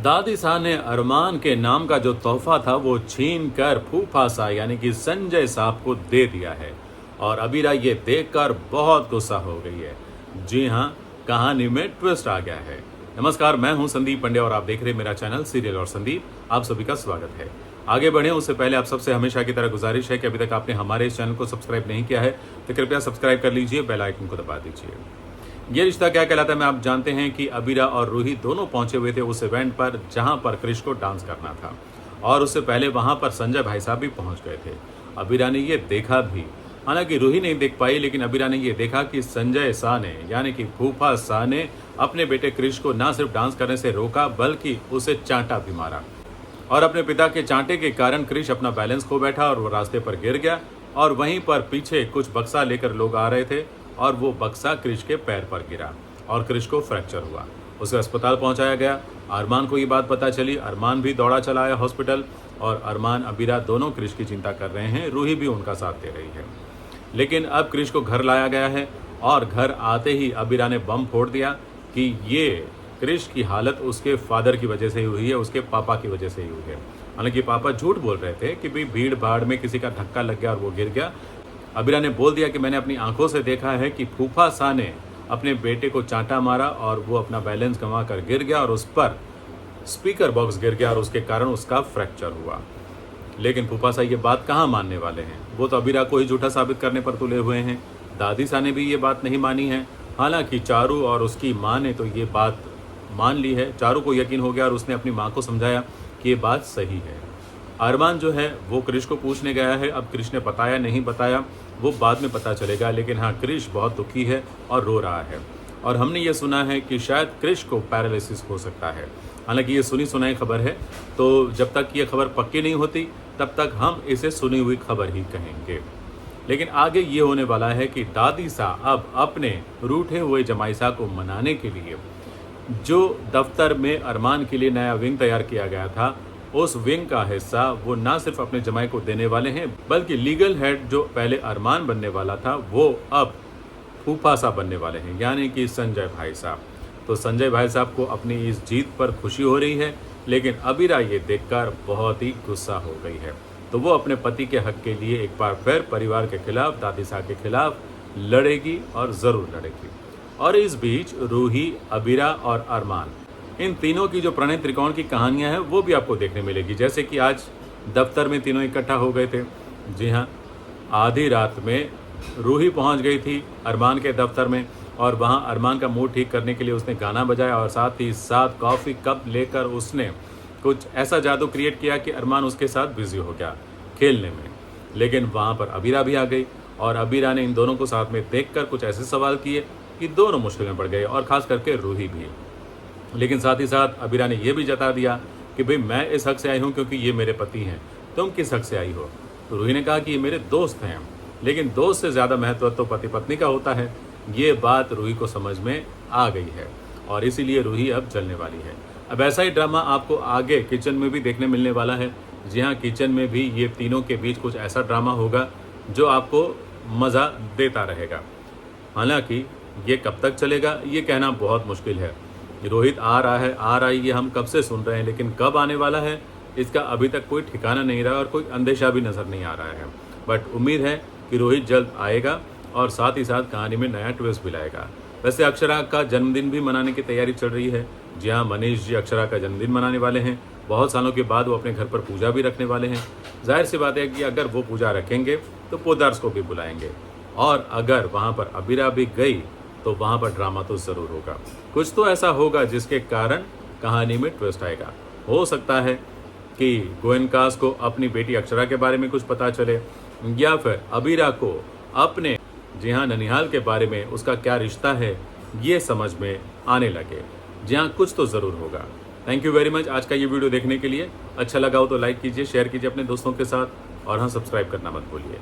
दादी सा ने अरमान के नाम का जो तोहफा था वो छीन कर फूफा सा यानी कि संजय साहब को दे दिया है और अबीरा ये देखकर बहुत गुस्सा हो गई है। जी हाँ, कहानी में ट्विस्ट आ गया है। नमस्कार, मैं हूं संदीप पंड्या और आप देख रहे हैं मेरा चैनल सीरियल और संदीप। आप सभी का स्वागत है। आगे बढ़े उससे पहले आप सबसे हमेशा की तरह गुजारिश है कि अभी तक आपने हमारे इस चैनल को सब्सक्राइब नहीं किया है तो कृपया सब्सक्राइब कर लीजिए, बेल आइकन को दबा दीजिए। ये रिश्ता क्या कहलाता है में आप जानते हैं कि अबीरा और रूही दोनों पहुंचे हुए थे उस इवेंट पर जहां पर क्रिश को डांस करना था और उससे पहले वहां पर संजय भाई साहब भी पहुंच गए थे। अबीरा ने ये देखा भी, हालांकि रूही नहीं देख पाई, लेकिन अबीरा ने ये देखा कि संजय सा ने यानी कि फूफा सा ने अपने बेटे क्रिश को ना सिर्फ डांस करने से रोका बल्कि उसे चांटा भी मारा और अपने पिता के चांटे के कारण क्रिश अपना बैलेंस खो बैठा और वो रास्ते पर गिर गया और वहीं पर पीछे कुछ बक्सा लेकर लोग आ रहे थे और वो बक्सा क्रिश के पैर पर गिरा और क्रिश को फ्रैक्चर हुआ। उसे अस्पताल पहुंचाया गया। अरमान को ये बात पता चली, अरमान भी दौड़ा चला आया हॉस्पिटल और अरमान अबीरा दोनों क्रिश की चिंता कर रहे हैं। रूही भी उनका साथ दे रही है। लेकिन अब क्रिश को घर लाया गया है और घर आते ही अबीरा ने बम फोड़ दिया कि ये क्रिश की हालत उसके फादर की वजह से ही हुई है, उसके पापा की वजह से ही हुई है। हालांकि पापा झूठ बोल रहे थे कि भाई भीड़ भाड़ में किसी का धक्का लग गया और वो गिर गया। अबीरा ने बोल दिया कि मैंने अपनी आंखों से देखा है कि फूफा सा ने अपने बेटे को चांटा मारा और वो अपना बैलेंस गंवा कर गिर गया और उस पर स्पीकर बॉक्स गिर गया और उसके कारण उसका फ्रैक्चर हुआ। लेकिन फूफा सा ये बात कहाँ मानने वाले हैं, वो तो अबीरा को ही झूठा साबित करने पर तुले हुए हैं। दादी सा ने भी ये बात नहीं मानी है। हालांकि चारू और उसकी माँ ने तो ये बात मान ली है। चारू को यकीन हो गया और उसने अपनी माँ को समझाया कि ये बात सही है। अरमान जो है वो क्रिश को पूछने गया है। अब क्रिश ने बताया नहीं बताया वो बाद में पता चलेगा, लेकिन हाँ, क्रिश बहुत दुखी है और रो रहा है और हमने ये सुना है कि शायद क्रिश को पैरालिसिस हो सकता है। हालांकि ये सुनी सुनाई खबर है, तो जब तक ये खबर पक्की नहीं होती तब तक हम इसे सुनी हुई खबर ही कहेंगे। लेकिन आगे ये होने वाला है कि दादी सा अब अपने रूठे हुए जमाई सा को मनाने के लिए जो दफ्तर में अरमान के लिए नया विंग तैयार किया गया था उस विंग का हिस्सा वो ना सिर्फ अपने जमाई को देने वाले हैं बल्कि लीगल हेड जो पहले अरमान बनने वाला था वो अब फूफा सा बनने वाले हैं, यानी कि संजय भाई साहब। तो संजय भाई साहब को अपनी इस जीत पर खुशी हो रही है, लेकिन अबीरा ये देखकर बहुत ही गुस्सा हो गई है। तो वो अपने पति के हक के लिए एक बार फिर परिवार के खिलाफ, दादी साहब के खिलाफ लड़ेगी और ज़रूर लड़ेगी। और इस बीच रूही, अबीरा और अरमान, इन तीनों की जो प्रणय त्रिकोण की कहानियां हैं वो भी आपको देखने मिलेगी। जैसे कि आज दफ्तर में तीनों इकट्ठा हो गए थे। जी हाँ, आधी रात में रूही पहुंच गई थी अरमान के दफ्तर में और वहां अरमान का मूड ठीक करने के लिए उसने गाना बजाया और साथ ही साथ कॉफ़ी कप लेकर उसने कुछ ऐसा जादू क्रिएट किया कि अरमान उसके साथ बिजी हो गया खेलने में। लेकिन वहाँ पर अबीरा भी आ गई और अबीरा ने इन दोनों को साथ में देखकर कुछ ऐसे सवाल किए कि दोनों मुश्किल में पड़ गए और ख़ास करके रूही भी। लेकिन साथ ही साथ अबीरा ने यह भी जता दिया कि भाई मैं इस हक से आई हूँ क्योंकि ये मेरे पति हैं, तुम किस हक से आई हो। तो रूही ने कहा कि ये मेरे दोस्त हैं, लेकिन दोस्त से ज़्यादा महत्व तो पति पत्नी का होता है। ये बात रूही को समझ में आ गई है और इसीलिए रूही अब जलने वाली है। अब ऐसा ही ड्रामा आपको आगे किचन में भी देखने मिलने वाला है। जी हाँ, किचन में भी ये तीनों के बीच कुछ ऐसा ड्रामा होगा जो आपको मज़ा देता रहेगा। हालांकि ये कब तक चलेगा ये कहना बहुत मुश्किल है। रोहित आ रहा है ये हम कब से सुन रहे हैं, लेकिन कब आने वाला है इसका अभी तक कोई ठिकाना नहीं रहा और कोई अंदेशा भी नज़र नहीं आ रहा है। बट उम्मीद है कि रोहित जल्द आएगा और साथ ही साथ कहानी में नया ट्विस्ट भी लाएगा। वैसे अक्षरा का जन्मदिन भी मनाने की तैयारी चल रही है। जी हाँ, मनीष जी अक्षरा का जन्मदिन मनाने वाले हैं। बहुत सालों के बाद वो अपने घर पर पूजा भी रखने वाले हैं। जाहिर सी बात है कि अगर वो पूजा रखेंगे तो पोदार्स को भी बुलाएंगे और अगर वहाँ पर अबीरा भी गई तो वहाँ पर ड्रामा तो ज़रूर होगा। कुछ तो ऐसा होगा जिसके कारण कहानी में ट्विस्ट आएगा। हो सकता है कि गोयनकास को अपनी बेटी अक्षरा के बारे में कुछ पता चले या फिर अबीरा को अपने जी हाँ ननिहाल के बारे में उसका क्या रिश्ता है ये समझ में आने लगे। जी हाँ, कुछ तो ज़रूर होगा। थैंक यू वेरी मच आज का ये वीडियो देखने के लिए। अच्छा लगा हो तो लाइक कीजिए, शेयर कीजिए अपने दोस्तों के साथ और हाँ, सब्सक्राइब करना मत भूलिए।